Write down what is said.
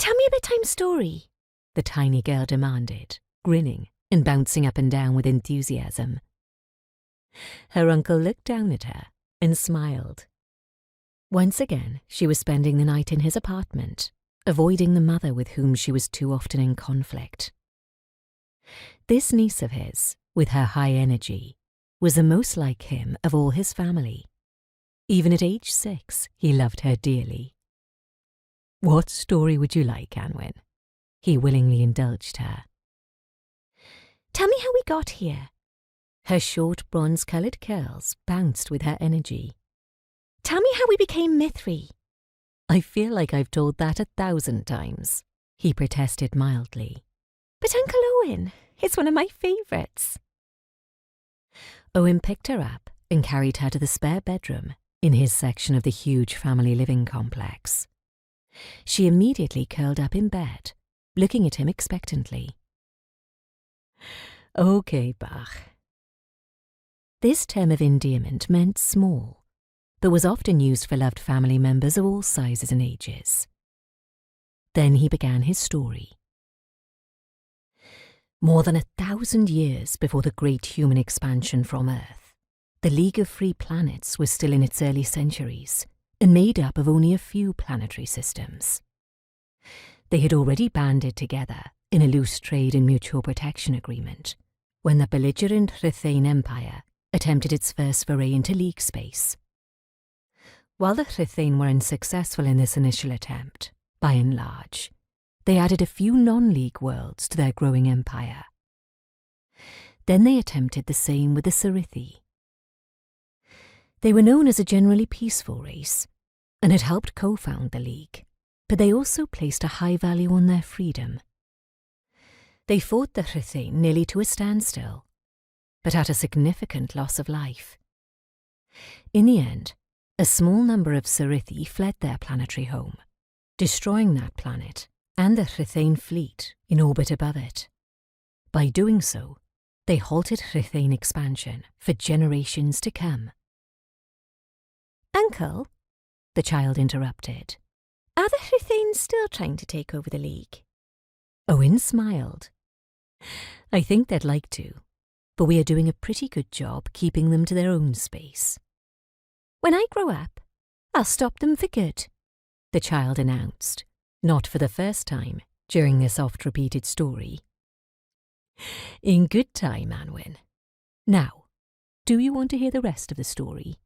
Tell me a bedtime story, the tiny girl demanded, grinning and bouncing up and down with enthusiasm. Her uncle looked down at her and smiled. Once again, she was spending the night in his apartment, avoiding the mother with whom she was too often in conflict. This niece of his, with her high energy, was the most like him of all his family. Even at age 6, he loved her dearly. "What story would you like, Anwyn?" He willingly indulged her. "Tell me how we got here." Her short bronze-coloured curls bounced with her energy. "Tell me how we became Mithri." "I feel like I've told that 1,000 times," he protested mildly. "But Uncle Owen, it's one of my favourites." Owen picked her up and carried her to the spare bedroom in his section of the huge family living complex. She immediately curled up in bed, looking at him expectantly. "Okay, Bach." This term of endearment meant small, but was often used for loved family members of all sizes and ages. Then he began his story. More than 1,000 years before the great human expansion from Earth, the League of Free Planets was still in its early centuries and made up of only a few planetary systems. They had already banded together in a loose trade and mutual protection agreement when the belligerent Rhythane Empire attempted its first foray into League space. While the Rhythane were unsuccessful in this initial attempt, by and large, they added a few non-League worlds to their growing empire. Then they attempted the same with the Cerithi. They were known as a generally peaceful race and had helped co-found the League, but they also placed a high value on their freedom. They fought the Rhythane nearly to a standstill, but at a significant loss of life. In the end, a small number of Cerithi fled their planetary home, destroying that planet and the Rhythane fleet in orbit above it. By doing so, they halted Rhythane expansion for generations to come. "Uncle," the child interrupted, "are the Rhythanes still trying to take over the League?" Owen smiled. "I think they'd like to, but we are doing a pretty good job keeping them to their own space." "When I grow up, I'll stop them for good," the child announced, not for the first time during this oft-repeated story. "In good time, Anwyn. Now, do you want to hear the rest of the story?"